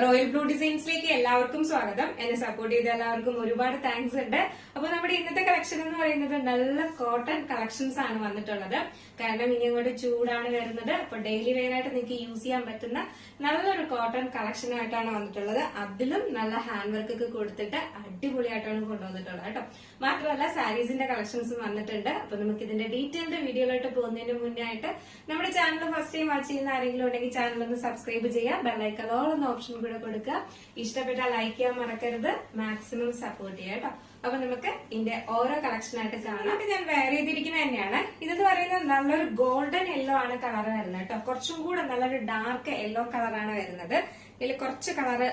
Royal blue ഡിസൈൻസിലേക്ക് എല്ലാവർക്കും സ്വാഗതം. എന്നെ സപ്പോർട്ട് ചെയ്ത എല്ലാവർക്കും ഒരുപാട് താങ്ക്സ് ഉണ്ട്. അപ്പൊ നമ്മുടെ ഇന്നത്തെ കളക്ഷൻ എന്ന് പറയുന്നത് നല്ല കോട്ടൺ കളക്ഷൻസ് ആണ് വന്നിട്ടുള്ളത്. കാരണം ഇനി അങ്ങോട്ട് ചൂടാണ് വരുന്നത്. അപ്പൊ ഡെയിലി വെയർ ആയിട്ട് നിങ്ങൾക്ക് യൂസ് ചെയ്യാൻ പറ്റുന്ന നല്ലൊരു കോട്ടൺ കളക്ഷനായിട്ടാണ് വന്നിട്ടുള്ളത്. അതിലും നല്ല ഹാൻഡ് വർക്ക് ഒക്കെ കൊടുത്തിട്ട് അടിപൊളിയായിട്ടാണ് കൊണ്ടുവന്നിട്ടുള്ളത് കേട്ടോ. മാത്രമല്ല സാരീസിന്റെ കളക്ഷൻസും വന്നിട്ടുണ്ട്. അപ്പൊ നമുക്ക് ഇതിന്റെ ഡീറ്റെയിൽഡ് വീഡിയോയിലോട്ട് പോകുന്നതിന് മുന്നേ ആയിട്ട് നമ്മുടെ ചാനൽ ഫസ്റ്റ് ടൈം വാച്ച് ചെയ്യുന്ന ആരെങ്കിലും ഉണ്ടെങ്കിൽ ചാനൽ ഒന്ന് സബ്സ്ക്രൈബ് ചെയ്യാം. ബെല്ലൈക്കൺ ഓൾ എന്ന ഓപ്ഷൻ കൂടെ കൊടുക്കുക. ഇഷ്ടപ്പെട്ടാൽ ലൈക്ക് ചെയ്യാൻ മറക്കരുത്. മാക്സിമം സപ്പോർട്ട് ചെയ്യാം കേട്ടോ. അപ്പൊ നമുക്ക് ഇതിന്റെ ഓരോ കളക്ഷൻ ആയിട്ട് കാണാം. ഞാൻ വെയർ ചെയ്തിരിക്കുന്നത് തന്നെയാണ്. ഇതെന്ന് പറയുന്നത് നല്ലൊരു ഗോൾഡൻ യെല്ലോ ആണ് കളർ വരുന്നത് കേട്ടോ. കുറച്ചും കൂടെ നല്ലൊരു ഡാർക്ക് യെല്ലോ കളറാണ് വരുന്നത്. ഇതിൽ കുറച്ച് കളർ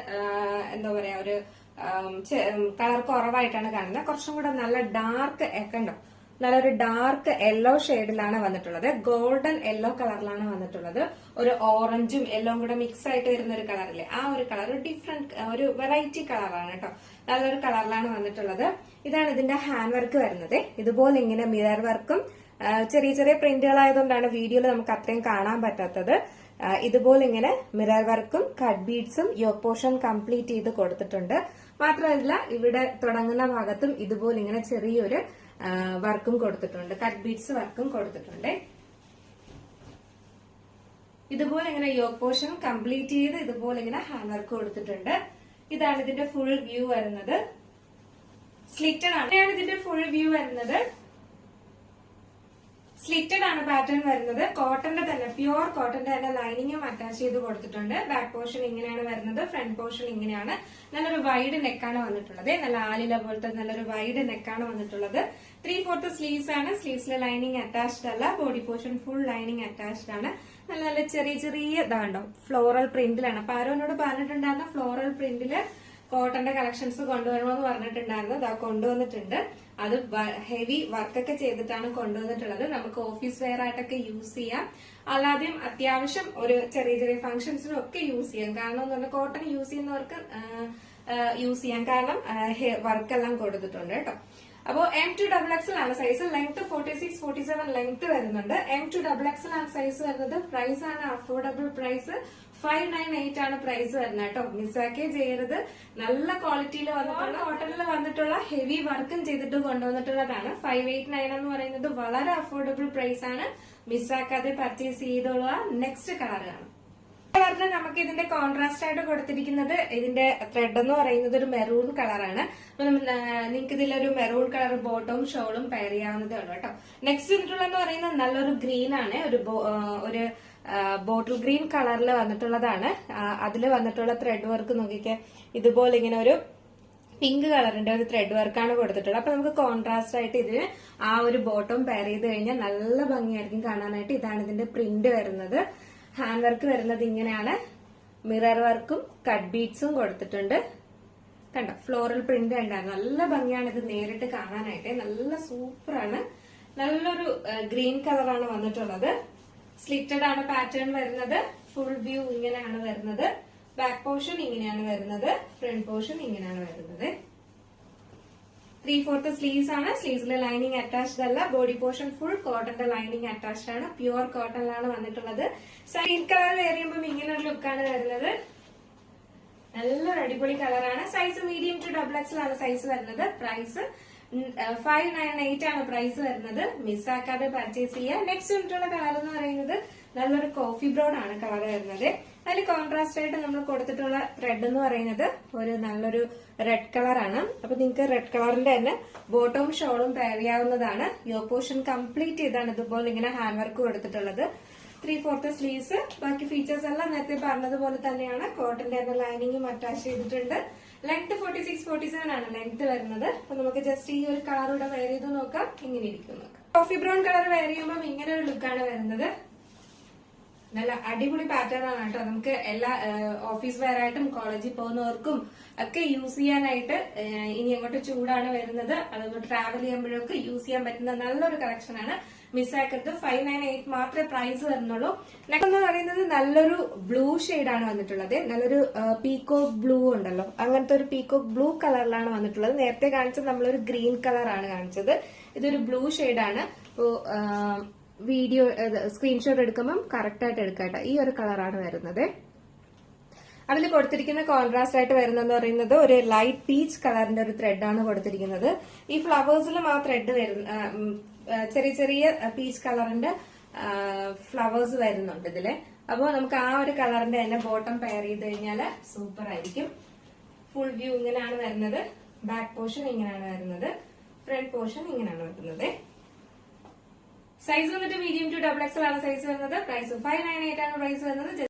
എന്താ പറയാ ഒരു കളർ കുറവായിട്ടാണ് കാണുന്നത്. കുറച്ചും കൂടെ നല്ല ഡാർക്ക് ഉണ്ടോ, നല്ലൊരു ഡാർക്ക് യെല്ലോ ഷെയ്ഡിലാണ് വന്നിട്ടുള്ളത്. ഗോൾഡൻ യെല്ലോ കളറിലാണ് വന്നിട്ടുള്ളത്. ഒരു ഓറഞ്ചും യെല്ലോ കൂടെ മിക്സ് ആയിട്ട് വരുന്ന ഒരു കളറില്ലേ, ആ ഒരു കളർ ഡിഫറെന്റ് ഒരു വെറൈറ്റി കളറാണ് കേട്ടോ. നല്ലൊരു കളറിലാണ് വന്നിട്ടുള്ളത്. ഇതാണ് ഇതിന്റെ ഹാൻഡ് വർക്ക് വരുന്നത്. ഇതുപോലെ ഇങ്ങനെ മിറർ വർക്കും ചെറിയ ചെറിയ പ്രിന്റുകളായതുകൊണ്ടാണ് വീഡിയോയിൽ നമുക്ക് അത്രയും കാണാൻ പറ്റാത്തത്. ഇതുപോലെ ഇങ്ങനെ മിറർ വർക്കും കട്ട് ബീഡ്സും യോക്ക് പോർഷൻ കംപ്ലീറ്റ് ചെയ്ത് കൊടുത്തിട്ടുണ്ട്. മാത്രമല്ല ഇവിടെ തുടങ്ങുന്ന ഭാഗത്തും ഇതുപോലെ ഇങ്ങനെ ചെറിയൊരു വർക്കും കൊടുത്തിട്ടുണ്ട്. കട്ട് ബീഡ്സ് വർക്കും കൊടുത്തിട്ടുണ്ട്. ഇതുപോലെ ഇങ്ങനെ യോക്ക് പോർഷൻ കംപ്ലീറ്റ് ചെയ്ത് ഇതുപോലെ ഇങ്ങനെ ഹാൻഡ് വർക്ക് കൊടുത്തിട്ടുണ്ട്. ഇതാണ് ഇതിന്റെ ഫുൾ വ്യൂ വരുന്നത്. സ്ലിറ്റഡ് ആണ്. ഇതാണ് ഇതിന്റെ ഫുൾ വ്യൂ വരുന്നത്. സ്ലിറ്റഡ് ആണ് പാറ്റേൺ വരുന്നത്. കോട്ടന്റെ തന്നെ പ്യുവർ കോട്ടന്റെ തന്നെ ലൈനിങ്ങും അറ്റാച്ച് ചെയ്ത് കൊടുത്തിട്ടുണ്ട്. ബാക്ക് പോർഷൻ ഇങ്ങനെയാണ് വരുന്നത്. ഫ്രണ്ട് പോർഷൻ ഇങ്ങനെയാണ്. നല്ലൊരു വൈഡ് നെക്കാണ് വന്നിട്ടുള്ളത്. നല്ല ആലില പോലത്തെ നല്ലൊരു വൈഡ് നെക്കാണ് വന്നിട്ടുള്ളത്. 3/4 സ്ലീവ്സ് ആണ്. സ്ലീവ്സിലെ ലൈനിങ് അറ്റാച്ച്ഡ് അല്ല. Body portion full lining attached ആണ്. നല്ല നല്ല ചെറിയ ചെറിയ ഇതാണ്ടോ ഫ്ലോറൽ പ്രിന്റിലാണ്. അപ്പൊ ആരോ എന്നോട് പറഞ്ഞിട്ടുണ്ടായിരുന്ന ഫ്ലോറൽ പ്രിന്റില് കോട്ടന്റെ കളക്ഷൻസ് കൊണ്ടുവരണമെന്ന് പറഞ്ഞിട്ടുണ്ടായിരുന്നു. അതാ കൊണ്ടുവന്നിട്ടുണ്ട്. അത് ഹെവി വർക്കൊക്കെ ചെയ്തിട്ടാണ് കൊണ്ടുവന്നിട്ടുള്ളത്. നമുക്ക് ഓഫീസ് വെയർ ആയിട്ടൊക്കെ യൂസ് ചെയ്യാം. അല്ലാതെയും അത്യാവശ്യം ഒരു ചെറിയ ചെറിയ ഫംഗ്ഷൻസിനും ഒക്കെ യൂസ് ചെയ്യാം. കാരണം എന്ന് പറഞ്ഞാൽ കോട്ടൺ യൂസ് ചെയ്യുന്നവർക്ക് യൂസ് ചെയ്യാം. കാരണം വർക്കെല്ലാം കൊടുത്തിട്ടുണ്ട് കേട്ടോ. അപ്പോ M2XXL ആണ് സൈസ്. ലെങ്ത് 46-47 ലെങ്ത് വരുന്നുണ്ട്. M2XXL ആണ് സൈസ് വരുന്നത്. പ്രൈസ് ആണ് അഫോർഡബിൾ പ്രൈസ്. 598 ആണ് പ്രൈസ് വരുന്നത് കേട്ടോ. മിസ്സാക്കേ ചെയ്യരുത്. നല്ല ക്വാളിറ്റിയിൽ വന്നിട്ടുള്ള കോട്ടണിൽ വന്നിട്ടുള്ള ഹെവി വർക്കും ചെയ്തിട്ട് കൊണ്ടുവന്നിട്ടുള്ളതാണ്. 589 എന്ന് പറയുന്നത് വളരെ അഫോർഡബിൾ പ്രൈസ് ആണ്. മിസ്സാക്കാതെ പർച്ചേസ് ചെയ്തോളുക. നെക്സ്റ്റ് കളർ ആണ്. കളറിന് നമുക്ക് ഇതിന്റെ കോൺട്രാസ്റ്റ് ആയിട്ട് കൊടുത്തിരിക്കുന്നത് ഇതിന്റെ ത്രെഡ് എന്ന് പറയുന്നത് ഒരു മെറൂൺ കളറാണ്. അപ്പൊ നിങ്ങൾക്ക് ഇതിലൊരു മെറൂൺ കളർ ബോട്ടവും ഷോളും പെയർ ചെയ്യാവുന്നതേ ഉള്ളൂ കേട്ടോ. നെക്സ്റ്റ് വന്നിട്ടുള്ളതെന്ന് പറയുന്നത് നല്ലൊരു ഗ്രീൻ ആണ്. ഒരു ബോട്ടിൽ ഗ്രീൻ കളറിൽ വന്നിട്ടുള്ളതാണ്. അതിൽ വന്നിട്ടുള്ള ത്രെഡ് വർക്ക് നോക്കിക്കേ. ഇതുപോലെ ഇങ്ങനെ ഒരു പിങ്ക് കളറിന്റെ ഒരു ത്രെഡ് വർക്കാണ് കൊടുത്തിട്ടുള്ളത്. അപ്പൊ നമുക്ക് കോൺട്രാസ്റ്റ് ആയിട്ട് ഇതിന് ആ ഒരു ബോട്ടം പെയർ ചെയ്ത് കഴിഞ്ഞാൽ നല്ല ഭംഗിയായിരിക്കും കാണാനായിട്ട്. ഇതാണ് ഇതിന്റെ പ്രിന്റ് വരുന്നത്. ഹാൻഡ് വർക്ക് വരുന്നത് ഇങ്ങനെയാണ്. മിറർ വർക്കും കട്ട് ബീഡ്സും കൊടുത്തിട്ടുണ്ട്. കണ്ടോ, ഫ്ലോറൽ പ്രിന്റ് ഉണ്ടായിരുന്നു. നല്ല ഭംഗിയാണ് ഇത് നേരിട്ട് കാണാനായിട്ട്. നല്ല സൂപ്പറാണ്. നല്ലൊരു ഗ്രീൻ കളറാണ് വന്നിട്ടുള്ളത്. സ്ലിറ്റഡ് ആണ് പാറ്റേൺ വരുന്നത്. ഫുൾ വ്യൂ ഇങ്ങനെയാണ് വരുന്നത്. ബാക്ക് പോർഷൻ ഇങ്ങനെയാണ് വരുന്നത്. ഫ്രണ്ട് പോർഷൻ ഇങ്ങനെയാണ് വരുന്നത്. 3/4 സ്ലീവ്സ് ആണ്. സ്ലീവ്സിലെ ലൈനിങ് അറ്റാച്ച്ഡ് അല്ല. ബോഡി പോർഷൻ ഫുൾ കോട്ടന്റെ ലൈനിങ് അറ്റാച്ച്ഡ് ആണ്. പ്യുവർ കോട്ടണിലാണ് വന്നിട്ടുള്ളത്. ഗ്രീൻ കളർ വേറെ ചെയ്യുമ്പോൾ ഇങ്ങനെ ഒരു ലുക്കാണ് വരുന്നത്. നല്ലൊരു അടിപൊളി കളറാണ്. സൈസ് മീഡിയം ടു XXL ആണ് സൈസ് വരുന്നത്. പ്രൈസ് 598 ആണ് പ്രൈസ് വരുന്നത്. മിസ്സാക്കാതെ പർച്ചേസ് ചെയ്യുക. നെക്സ്റ്റ് വന്നിട്ടുള്ള കളർ എന്ന് പറയുന്നത് നല്ലൊരു കോഫി ബ്രൗൺ ആണ് കളർ വരുന്നത്. അതിൽ കോൺട്രാസ്റ്റ് ആയിട്ട് നമ്മൾ കൊടുത്തിട്ടുള്ള ത്രെഡ് എന്ന് പറയുന്നത് ഒരു നല്ലൊരു റെഡ് കളറാണ്. അപ്പൊ നിങ്ങൾക്ക് റെഡ് കളറിന്റെ തന്നെ ബോട്ടവും ഷോളും പെയർ ചെയ്യാവുന്നതാണ്. യോക്ക് പോർഷൻ കംപ്ലീറ്റ് ചെയ്താണ് ഇതുപോലെ ഇങ്ങനെ ഹാൻഡ് വർക്ക് കൊടുത്തിട്ടുള്ളത്. 3/4 സ്ലീവ്സ്. ബാക്കി ഫീച്ചേഴ്സ് എല്ലാം നേരത്തെ പറഞ്ഞതുപോലെ തന്നെയാണ്. കോട്ടന്റെ തന്നെ ലൈനിങ്ങും അറ്റാച്ച് ചെയ്തിട്ടുണ്ട്. ലെങ്ത് 46-47 ആണ് ലെങ്ത് വരുന്നത്. അപ്പൊ നമുക്ക് ജസ്റ്റ് ഈ ഒരു കളർ ഇവിടെ വെയർ ചെയ്ത് നോക്കാം. ഇങ്ങനെ ഇരിക്കും. കോഫി ബ്രൗൺ കളർ വെയർ ചെയ്യുമ്പോൾ ഇങ്ങനെ ഒരു ലുക്കാണ് വരുന്നത്. നല്ല അടിപൊളി പാറ്റേൺ ആണ് കേട്ടോ. നമുക്ക് എല്ലാ ഓഫീസ് വെയർ ആയിട്ടും കോളേജിൽ പോകുന്നവർക്കും ഒക്കെ യൂസ് ചെയ്യാനായിട്ട് ഇനി അങ്ങോട്ട് ചൂടാണ് വരുന്നത്. അതുകൊണ്ട് ട്രാവൽ ചെയ്യുമ്പോഴൊക്കെ യൂസ് ചെയ്യാൻ പറ്റുന്ന നല്ലൊരു കളക്ഷൻ ആണ്. മിസ്സാക്കരുത്. 598 മാത്രമേ പ്രൈസ് വരുന്നുള്ളൂ. നെക്സ്റ്റ് എന്ന് പറയുന്നത് നല്ലൊരു ബ്ലൂ ആണ് വന്നിട്ടുള്ളത്. നല്ലൊരു പീകോക്ക് ബ്ലൂ ഉണ്ടല്ലോ, അങ്ങനത്തെ ഒരു പീകോക്ക് ബ്ലൂ കളറിലാണ് വന്നിട്ടുള്ളത്. നേരത്തെ കാണിച്ചത് നമ്മളൊരു ഗ്രീൻ കളറാണ് കാണിച്ചത്. ഇതൊരു ബ്ലൂ ആണ്. അപ്പോ വീഡിയോ സ്ക്രീൻഷോട്ട് എടുക്കുമ്പോൾ കറക്റ്റ് ആയിട്ട് എടുക്കാട്ടോ. ഈ ഒരു കളറാണ് വരുന്നത്. അതിൽ കൊടുത്തിരിക്കുന്ന കോൺട്രാസ്റ്റ് ആയിട്ട് വരുന്നതെന്ന് പറയുന്നത് ഒരു ലൈറ്റ് പീച്ച് കളറിന്റെ ഒരു ത്രെഡ് ആണ് കൊടുത്തിരിക്കുന്നത്. ഈ ഫ്ലവേഴ്സിലും ആ ത്രെഡ് വരുന്ന ചെറിയ ചെറിയ പീച്ച് കളറിന്റെ ഫ്ലവേഴ്സ് വരുന്നുണ്ട് ഇതില്. അപ്പോൾ നമുക്ക് ആ ഒരു കളറിന്റെ തന്നെ ബോട്ടം പെയർ ചെയ്ത് കഴിഞ്ഞാൽ സൂപ്പർ ആയിരിക്കും. ഫുൾ വ്യൂ ഇങ്ങനെയാണ് വരുന്നത്. ബാക്ക് പോർഷൻ ഇങ്ങനെയാണ് വരുന്നത്. ഫ്രണ്ട് പോർഷൻ ഇങ്ങനെയാണ് വരുന്നത്. സൈസ് വന്നിട്ട് മീഡിയം ടു XXL ആണ് സൈസ് വരുന്നത്. പ്രൈസ് 598 ആണ് പ്രൈസ് വരുന്നത്.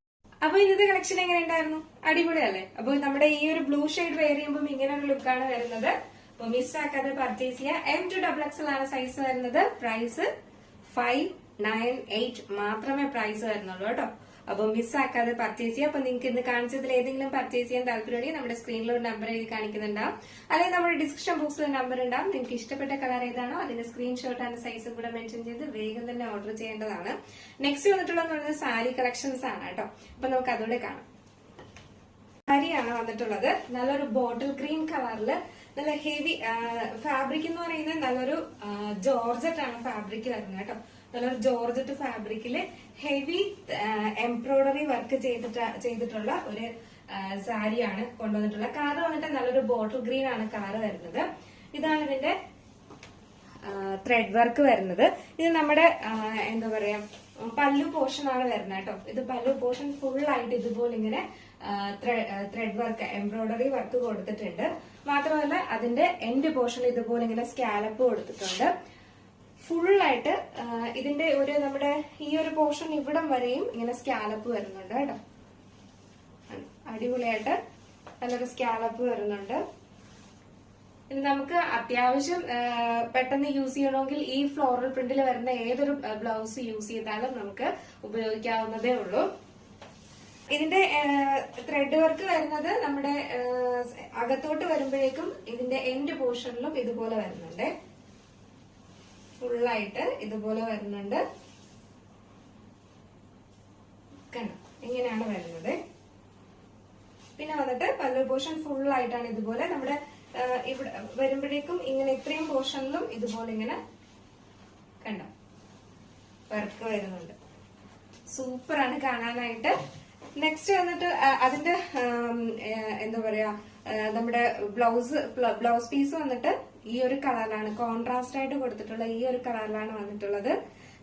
അപ്പൊ ഇന്നത്തെ കളക്ഷൻ എങ്ങനെ ഉണ്ടായിരുന്നു? അടിപൊളിയല്ലേ? അപ്പൊ നമ്മുടെ ഈ ഒരു ബ്ലൂ ഷെയ്ഡ് വെയർ ചെയ്യുമ്പോൾ ഇങ്ങനെ ഒരു ലുക്കാണ് വരുന്നത്. അപ്പൊ മിസ്സാക്കാതെ പർച്ചേസ് ചെയ്യുക. M to XXL ആണ് സൈസ് വരുന്നത്. പ്രൈസ് 598 മാത്രമേ പ്രൈസ് വരുന്നുള്ളൂ കേട്ടോ. അപ്പൊ മിസ്സാക്കാതെ പർച്ചേസ് ചെയ്യുക. അപ്പൊ നിങ്ങൾക്ക് ഇന്ന് കാണിച്ചതിൽ ഏതെങ്കിലും പർച്ചേസ് ചെയ്യാൻ താല്പര്യമുണ്ടെങ്കിൽ നമ്മുടെ സ്ക്രീനിൽ ഒരു നമ്പർ എഴുതി കാണിക്കുന്നുണ്ടാവും, അല്ലെങ്കിൽ നമ്മുടെ ഡിസ്ക്രിപ്ഷൻ ബോക്സിൽ ഒരു നമ്പർ ഉണ്ടാവും. നിങ്ങൾക്ക് ഇഷ്ടപ്പെട്ട കളർ ഏതാണോ അതിന്റെ സ്ക്രീൻഷോട്ട് ആൻഡ് സൈസും കൂടെ മെൻഷൻ ചെയ്ത് വേഗം തന്നെ ഓർഡർ ചെയ്യേണ്ടതാണ്. നെക്സ്റ്റ് വന്നിട്ടുള്ളതെന്ന് പറയുന്നത് സാരി കളക്ഷൻസ് ആണ് കേട്ടോ. അപ്പൊ നമുക്ക് അതോടെ കാണാം. സാരിയാണ് വന്നിട്ടുള്ളത്. നല്ലൊരു ബോട്ടിൽ ഗ്രീൻ കളറിൽ നല്ല ഹെവി ഫാബ്രിക് എന്ന് പറയുന്നത് നല്ലൊരു ജോർജറ്റ് ആണ് ഫാബ്രിക് വരുന്നത് കേട്ടോ. നല്ലൊരു ജോർജറ്റ് ഫാബ്രിക്കില് ഹെവി എംബ്രോയിഡറി വർക്ക് ചെയ്തിട്ടുള്ള ഒരു സാരിയാണ് കൊണ്ടുവന്നിട്ടുള്ളത്. കളർ വന്നിട്ട് നല്ലൊരു ബോട്ടിൽ ഗ്രീൻ ആണ് കളർ വരുന്നത്. ഇതാണ് ഇതിന്റെ ത്രെഡ് വർക്ക് വരുന്നത്. ഇത് നമ്മുടെ എന്താ പറയാ പല്ലു പോർഷൻ ആണ് വരുന്നത് കേട്ടോ. ഇത് പല്ലു പോർഷൻ ഫുൾ ആയിട്ട് ഇതുപോലെ ഇങ്ങനെ ത്രെഡ് വർക്ക് എംബ്രോയിഡറി വർക്ക് കൊടുത്തിട്ടുണ്ട്. മാത്രമല്ല അതിന്റെ എൻഡ് പോർഷൻ ഇതുപോലെ ഇങ്ങനെ സ്കാലപ്പ് കൊടുത്തിട്ടുണ്ട്. ഫുള്ളായിട്ട് ഇതിന്റെ ഒരു നമ്മുടെ ഈ ഒരു പോർഷൻ ഇവിടം വരെയും ഇങ്ങനെ സ്കാലപ്പ് വരുന്നുണ്ട് കേട്ടോ. അടിപൊളിയായിട്ട് നല്ലൊരു സ്കാലപ്പ് വരുന്നുണ്ട്. ഇനി നമുക്ക് അത്യാവശ്യം പെട്ടെന്ന് യൂസ് ചെയ്യണമെങ്കിൽ ഈ ഫ്ലോറൽ പ്രിന്റിൽ വരുന്ന ഏതൊരു ബ്ലൗസ് യൂസ് ചെയ്താലും നമുക്ക് ഉപയോഗിക്കാവുന്നതേ ഉള്ളൂ. ഇതിന്റെ ത്രെഡ് വർക്ക് വരുന്നത് നമ്മുടെ അകത്തോട്ട് വരുമ്പോഴേക്കും ഇതിന്റെ എൻഡ് പോർഷനിലും ഇതുപോലെ വരുന്നുണ്ട്. ഫുള്ളായിട്ട് ഇതുപോലെ വരുന്നുണ്ട്. കണ്ടോ, ഇങ്ങനെയാണ് വരുന്നത്. പിന്നെ വന്നിട്ട് പല്ലു പോർഷൻ ഫുള്ളായിട്ടാണ് ഇതുപോലെ നമ്മുടെ ഇവിടെ വരുമ്പോഴേക്കും ഇങ്ങനെ ഇത്രയും പോർഷനിലും ഇതുപോലെ ഇങ്ങനെ കണ്ടോ വർക്ക് വരുന്നുണ്ട്. സൂപ്പറാണ് കാണാനായിട്ട്. നെക്സ്റ്റ് വന്നിട്ട് അതിന്റെ എന്താ പറയാ നമ്മുടെ ബ്ലൗസ് പീസ് വന്നിട്ട് ഈ ഒരു കളറിലാണ് കോൺട്രാസ്റ്റ് ആയിട്ട് കൊടുത്തിട്ടുള്ള ഈ ഒരു കളറിലാണ് വന്നിട്ടുള്ളത്.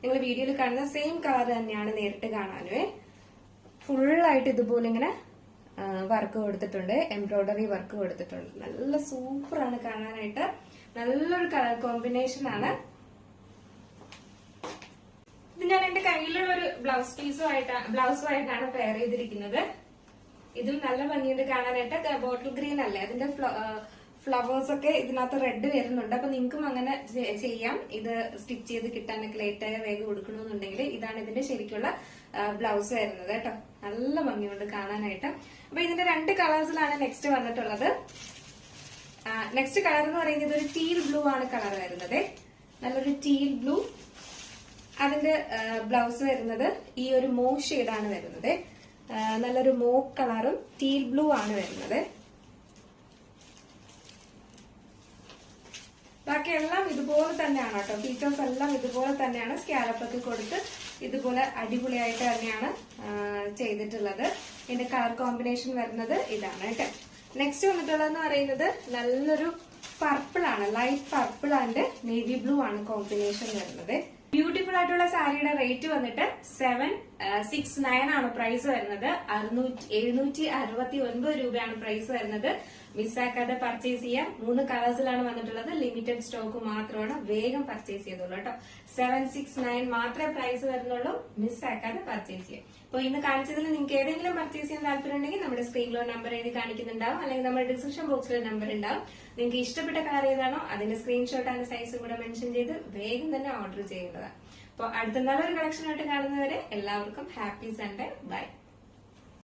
നിങ്ങൾ വീഡിയോയിൽ കാണുന്ന സെയിം കളർ തന്നെയാണ് നേരിട്ട് കാണാനുവേ. ഫുള്ളായിട്ട് ഇതുപോലെ ഇങ്ങനെ വർക്ക് കൊടുത്തിട്ടുണ്ട്, എംബ്രോയിഡറി വർക്ക് കൊടുത്തിട്ടുണ്ട്. നല്ല സൂപ്പറാണ് കാണാനായിട്ട്. നല്ലൊരു കളർ കോമ്പിനേഷൻ ആണ്. ഇത് ഞാൻ എന്റെ കയ്യിലുള്ള ഒരു ബ്ലൗസുമായിട്ടാണ് പെയർ ചെയ്തിരിക്കുന്നത്. ഇതിൽ നല്ല ഭംഗിയുണ്ട് കാണാനായിട്ട്. ബോട്ടിൽ ഗ്രീൻ അല്ലേ, അതിന്റെ ഫ്ലവേഴ്സ് ഒക്കെ ഇതിനകത്ത് റെഡ് വരുന്നുണ്ട്. അപ്പൊ നിങ്ങൾക്കും അങ്ങനെ ചെയ്യാം. ഇത് സ്റ്റിച്ച് ചെയ്ത് കിട്ടാനൊക്കെ ലേറ്റായി വേഗം കൊടുക്കണമെന്നുണ്ടെങ്കിൽ ഇതാണ് ഇതിന്റെ ശരിക്കുള്ള ബ്ലൗസ് വരുന്നത് കേട്ടോ. നല്ല ഭംഗിയുണ്ട് കാണാനായിട്ട്. അപ്പൊ ഇതിന്റെ 2 കളേഴ്സിലാണ് നെക്സ്റ്റ് വന്നിട്ടുള്ളത്. നെക്സ്റ്റ് കളർ എന്ന് പറയുന്നത് ഒരു ടീൽ ബ്ലൂ ആണ് കളർ വരുന്നത്. നല്ലൊരു ടീൽ ബ്ലൂ. അതിന്റെ ബ്ലൗസ് വരുന്നത് ഈ ഒരു മോ ഷെയ്ഡാണ് വരുന്നത്. നല്ലൊരു മോ കളറും ടീൽ ബ്ലൂ ആണ് വരുന്നത്. ബാക്കിയെല്ലാം ഇതുപോലെ തന്നെയാണ് കേട്ടോ. ഫീച്ചേഴ്സ് എല്ലാം ഇതുപോലെ തന്നെയാണ്. സ്കാലപ്പൊക്കെ കൊടുത്ത് ഇതുപോലെ അടിപൊളിയായിട്ട് തന്നെയാണ് ചെയ്തിട്ടുള്ളത്. ഇതിന്റെ കളർ കോമ്പിനേഷൻ വരുന്നത് ഇതാണ് കേട്ടോ. നെക്സ്റ്റ് വന്നിട്ടുള്ളതെന്ന് പറയുന്നത് നല്ലൊരു പർപ്പിൾ ആണ്. Light purple and navy blue ആണ് കോമ്പിനേഷൻ വരുന്നത്. ബ്യൂട്ടിഫുൾ ആയിട്ടുള്ള സാരിയുടെ റേറ്റ് വന്നിട്ട് 769 ആണ് പ്രൈസ് വരുന്നത്. 769 രൂപയാണ് പ്രൈസ് വരുന്നത്. മിസ്സാക്കാതെ പർച്ചേസ് ചെയ്യാം. 3 കളേഴ്സിലാണ് വന്നിട്ടുള്ളത്. ലിമിറ്റഡ് സ്റ്റോക്ക് മാത്രമാണ്. വേഗം പർച്ചേസ് ചെയ്തോളൂ കേട്ടോ. 769 മാത്രമേ പ്രൈസ് വരുന്നുള്ളൂ. മിസ്സാക്കാതെ പർച്ചേസ് ചെയ്യാം. അപ്പോൾ ഇന്ന് കാണിച്ചതിൽ നിങ്ങൾക്ക് ഏതെങ്കിലും പർച്ചേസ് ചെയ്യാൻ താല്പര്യം ഉണ്ടെങ്കിൽ നമ്മുടെ സ്ക്രീനിലോ നമ്പർ എഴുതി കാണിക്കുന്നുണ്ടാവും, അല്ലെങ്കിൽ നമ്മുടെ ഡിസ്ക്രിപ്ഷൻ ബോക്സിൽ നമ്പർ ഉണ്ടാവും. നിങ്ങൾക്ക് ഇഷ്ടപ്പെട്ട കളർ ഏതാണോ അതിന്റെ സ്ക്രീൻഷോട്ട് ആൻഡ് സൈസും കൂടെ മെൻഷൻ ചെയ്ത് വേഗം തന്നെ ഓർഡർ ചെയ്യേണ്ടതാണ്. അപ്പോൾ അടുത്ത നല്ലൊരു കളക്ഷനായിട്ട് കാണുന്നവരെ എല്ലാവർക്കും ഹാപ്പി സൺഡേ. ബൈ.